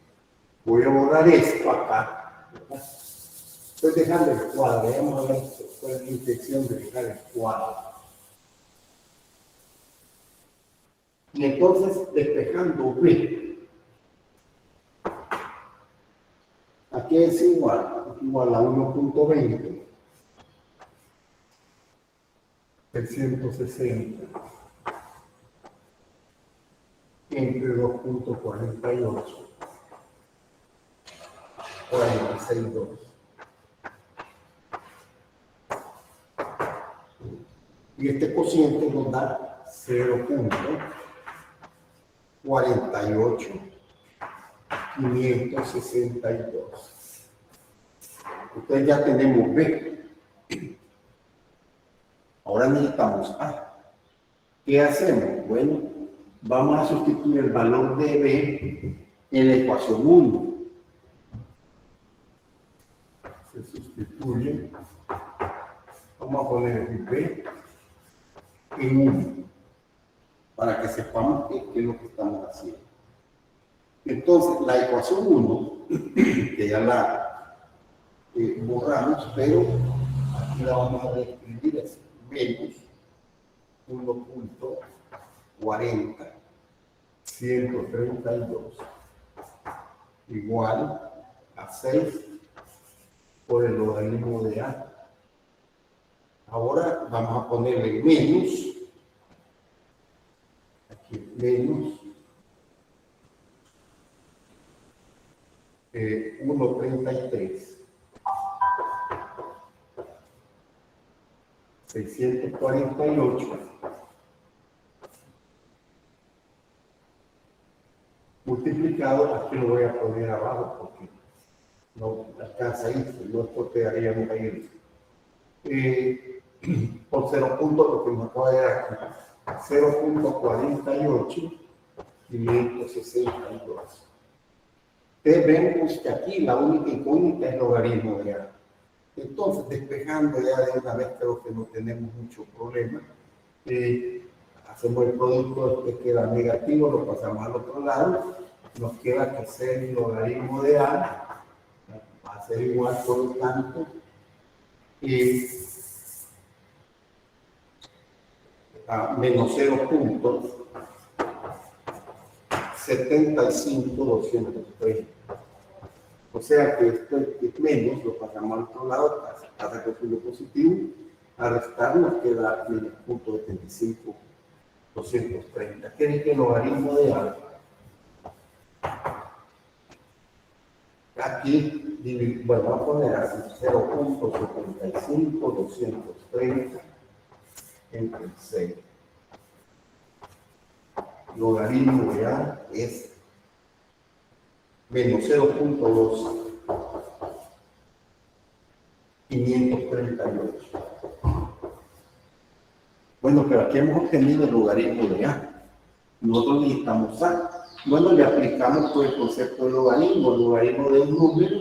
Voy a borrar esto acá, ¿verdad? Estoy dejando el cuadro, vamos a ver cuál es la intención de dejar el cuadro. Y entonces, despejando B, aquí es igual a 1.20, 360, entre 2.48, 46.2. Y este cociente nos da 0.48562. Entonces ya tenemos B. Ahora necesitamos A. ¿Qué hacemos? Bueno, vamos a sustituir el valor de B en la ecuación 1. Se sustituye. Vamos a poner B en 1 para que sepamos qué es lo que estamos haciendo. Entonces, la ecuación 1, que ya la borramos, pero aquí la vamos a reescribir, es menos 1.40.132 igual a 6 por el logaritmo de A. Ahora vamos a ponerle menos, aquí menos 1.33 648 multiplicado, aquí lo voy a poner abajo porque no alcanza ahí, no estropearíamos ahí. Por 0. Lo que nos acaba de dar 0.48562. Entonces vemos que aquí la única incógnita es el logaritmo de A. Entonces, despejando ya de una vez, creo que no tenemos mucho problema. Hacemos el producto que queda negativo, lo pasamos al otro lado. Nos queda que ser el logaritmo de A va a ser igual, por lo tanto, a menos 0.75230. O sea que esto es menos, lo pasamos al otro lado, a recoger lo positivo, a restar nos queda menos 0.75230. ¿Qué es el logaritmo de A? Aquí, bueno, vamos a poner así, 0.75230 entre 6. Logaritmo de A es menos 0.2 538. Bueno, pero aquí hemos obtenido el logaritmo de A. Nosotros necesitamos A. Bueno, le aplicamos todo el concepto de logaritmo. El logaritmo de un número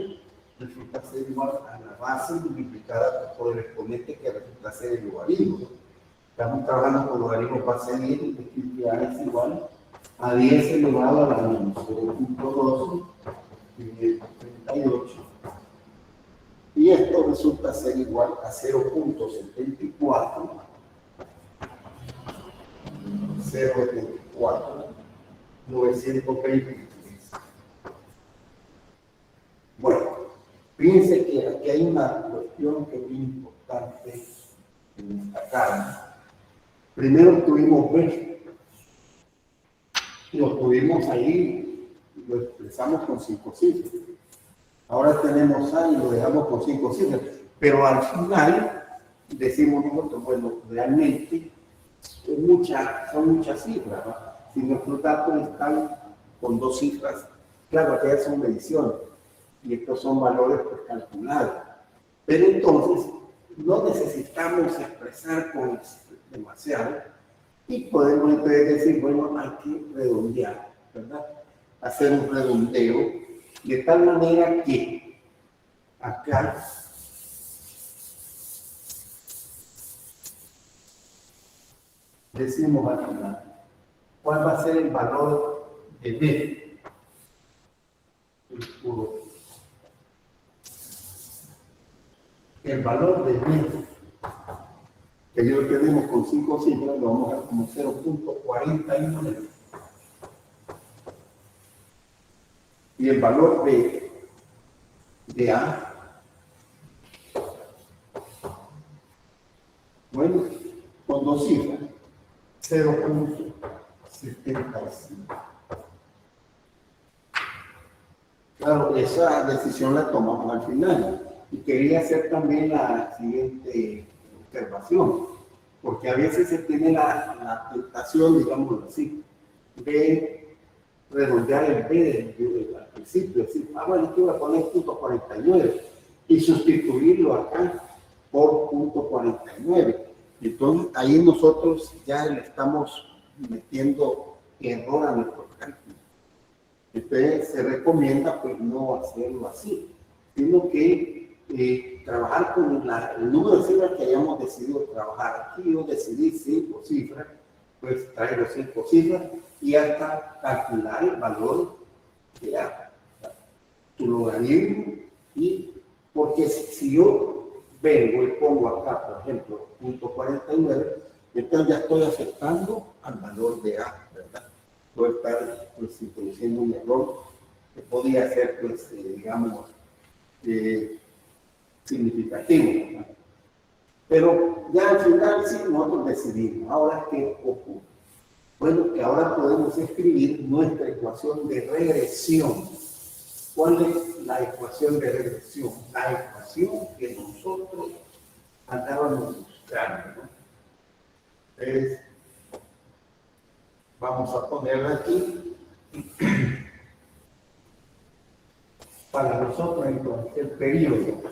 resulta ser igual a la base multiplicada por el exponente que resulta ser el logaritmo. Estamos trabajando con logaritmo base 10, que A es igual a 10 elevado a la menos 0.12 y 38. Y esto resulta ser igual a 0.74, 923. Bueno, fíjense que aquí hay una cuestión que es muy importante destacar. Primero tuvimos B, lo tuvimos ahí, lo expresamos con 5 cifras. Ahora tenemos A y lo dejamos con 5 cifras. Pero al final decimos nosotros, bueno, realmente son muchas cifras, ¿no? Si nuestros datos están con 2 cifras, claro, aquellas son mediciones y estos son valores pues, calculados. Pero entonces no necesitamos expresar con demasiado y podemos entonces decir, bueno, hay que redondear, ¿verdad? Hacer un redondeo de tal manera que acá decimos al final, ¿cuál va a ser el valor de B? El valor de B, que yo lo tenemos con 5 cifras, lo vamos a ver como 0.49. Y el valor de A, bueno, con 2 cifras, 0.75. Claro, esa decisión la tomamos al final. Y quería hacer también la siguiente observación, porque a veces se tiene la tentación, digámoslo así, de redondear el B al principio, decir, bueno, aquí voy a poner punto 49 y sustituirlo acá por punto 49. Entonces, ahí nosotros ya le estamos metiendo error a nuestro cálculo. Entonces, se recomienda pues no hacerlo así, sino que trabajar con el número de cifras que hayamos decidido trabajar. Aquí yo decidí 5 cifras, pues traigo 5 cifras y hasta calcular el valor de A, tu logaritmo. Y porque si yo vengo y pongo acá, por ejemplo, punto 49, entonces ya estoy aceptando al valor de A, ¿verdad? Voy a estar pues, introduciendo un error que podría ser, pues, digamos, significativo, ¿no? Pero ya al final sí nosotros decidimos. Ahora, ¿qué ocurre? Bueno, que ahora podemos escribir nuestra ecuación de regresión. ¿Cuál es la ecuación de regresión? La ecuación que nosotros andábamos buscando, ¿no? Entonces, vamos a ponerla aquí. Para nosotros en cualquier periodo,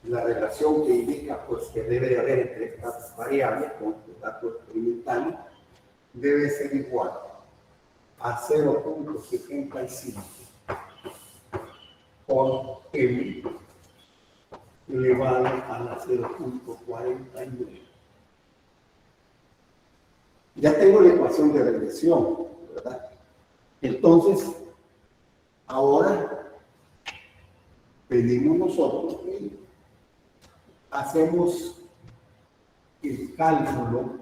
la relación que indica pues, que debe de haber entre estas variables con los datos experimentales debe ser igual a 0.75 por m elevado a la 0.49. Ya tengo la ecuación de regresión, ¿verdad? Entonces, ahora pedimos nosotros que hacemos el cálculo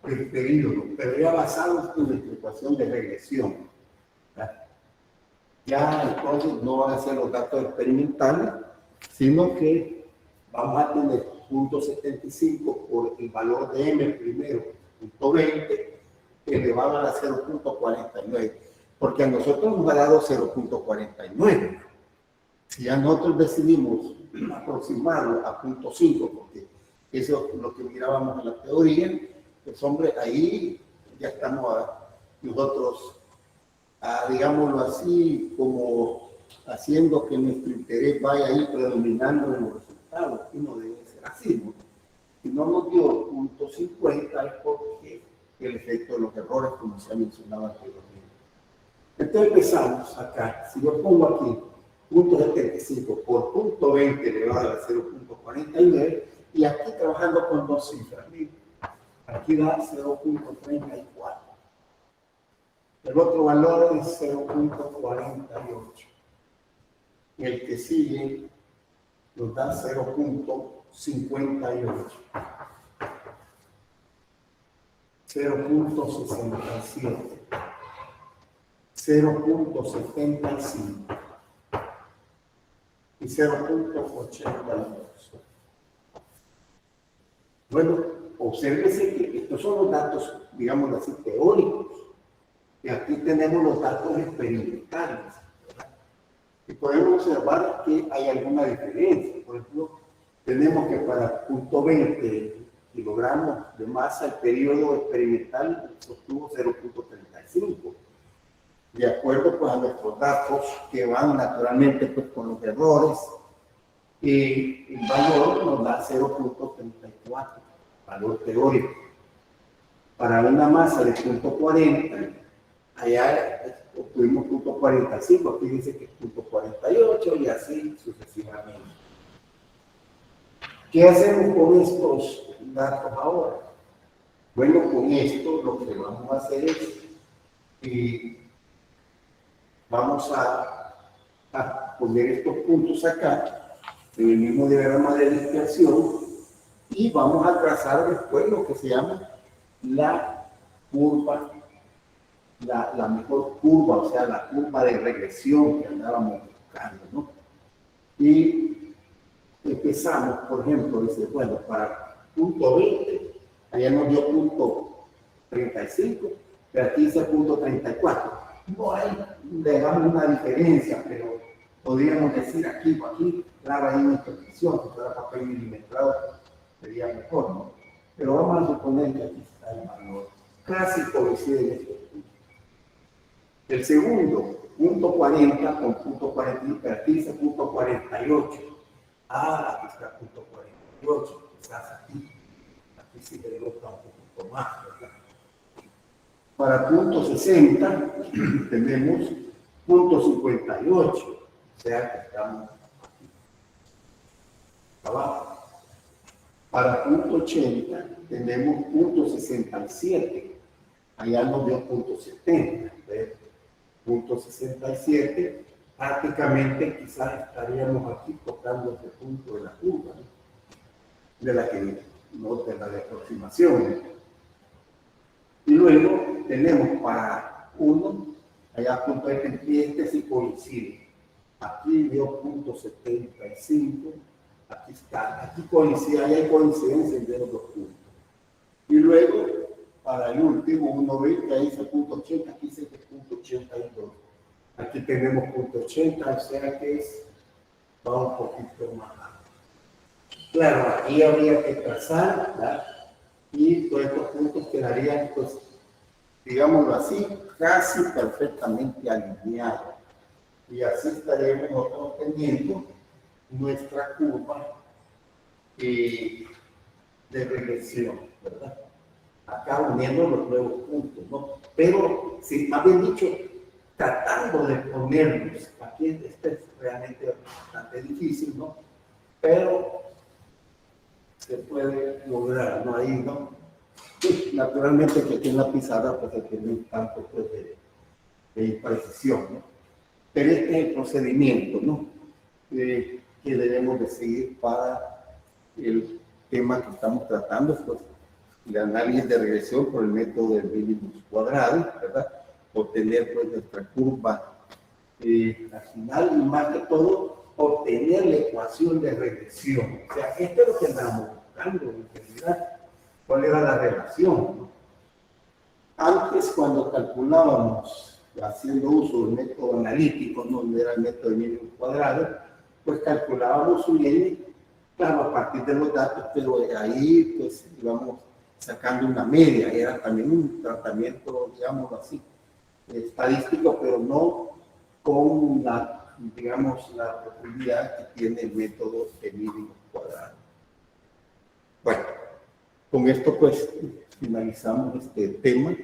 del periodo, pero ya basado en nuestra ecuación de regresión. Ya entonces no van a ser los datos experimentales, sino que vamos a tener 0.75 por el valor de m primero, 0.20, elevado a la 0.49, porque a nosotros nos ha dado 0.49. Si ya nosotros decidimos aproximarlo a 0.5, porque eso es lo que mirábamos en la teoría, pues hombre, ahí ya estamos nosotros, digámoslo así, como haciendo que nuestro interés vaya ahí predominando en los resultados, y no debe ser así, ¿no? Si no nos dio 0.50 es porque el efecto de los errores, como se ha mencionado anteriormente. Entonces empezamos acá, si yo pongo aquí 0.75 por punto 20 elevado a 0.49, y aquí trabajando con dos cifras. Aquí da 0.34. El otro valor es 0.48. El que sigue nos da 0.58. 0.67. 0.75 y 0.82. Bueno, obsérvese que estos son los datos, digamos así, teóricos. Y aquí tenemos los datos experimentales, ¿verdad? Y podemos observar que hay alguna diferencia. Por ejemplo, tenemos que para punto 20 kilogramos de masa, el periodo experimental sostuvo 0.35. De acuerdo pues a nuestros datos que van naturalmente pues con los errores, y el valor nos da 0.34, valor teórico. Para una masa de 0.40, allá obtuvimos 0.45, aquí dice que es 0.48 y así sucesivamente. ¿Qué hacemos con estos datos ahora? Bueno, con esto lo que vamos a hacer es vamos a poner estos puntos acá en el mismo diagrama de desviación y vamos a trazar después lo que se llama la curva, la mejor curva, o sea, la curva de regresión que andábamos buscando, ¿no? Y empezamos, por ejemplo, dice, bueno, para punto 20, allá nos dio punto 35, pero aquí dice punto 34. No hay, digamos, una diferencia, pero podríamos decir aquí o aquí, claro, hay una impresión, si fuera papel milimetrado sería mejor, ¿no? Pero vamos a suponer que aquí está el valor. Casi coincide en este punto. El segundo, punto 40 con punto 40, pero aquí dice punto 48. Ah, aquí está punto 48, quizás aquí sí le nota un poquito más, ¿verdad? Para punto 60 tenemos punto 58, o sea que estamos aquí abajo. Para punto 80 tenemos punto 67, allá nos dio punto 70, ¿ves? Punto 67, prácticamente quizás estaríamos aquí tocando este punto de la curva, ¿no? De la que nota la de aproximación. Y luego tenemos para 1, allá punto este sí coincide. Aquí dio punto 75, aquí está, aquí coincide, ahí hay coincidencia entre los dos puntos. Y luego, para el último, 1,20, ahí dice punto 80, aquí dice que es punto 82. Aquí tenemos punto 80, o sea que va un poquito más alto. Claro, aquí habría que trazar, ¿verdad? Y todos estos puntos quedarían, pues, digámoslo así, casi perfectamente alineados. Y así estaremos nosotros teniendo nuestra curva de regresión, ¿verdad? Acá uniendo los nuevos puntos, ¿no? Pero, sí, más bien dicho, tratando de ponerlos, aquí este es realmente bastante difícil, ¿no? Pero se puede lograr, ¿no? Ahí, ¿no? Naturalmente que aquí en la pizarra pues se tiene un tanto pues, de imprecisión, ¿no? Pero este es el procedimiento, ¿no? Que debemos de seguir para el tema que estamos tratando, pues, el análisis de regresión por el método del mínimo cuadrado, ¿verdad? Obtener pues nuestra curva al final y más que todo obtener la ecuación de regresión. O sea, esto es lo que andamos buscando en realidad. ¿Cuál era la relación? Antes, cuando calculábamos, haciendo uso del método analítico, no era el método del mínimo cuadrado, pues calculábamos un n, claro, a partir de los datos, pero ahí pues íbamos sacando una media, era también un tratamiento, digámoslo así, estadístico, pero no con la, digamos, la profundidad que tiene el método de mínimo cuadrado. Bueno, con esto pues finalizamos este tema.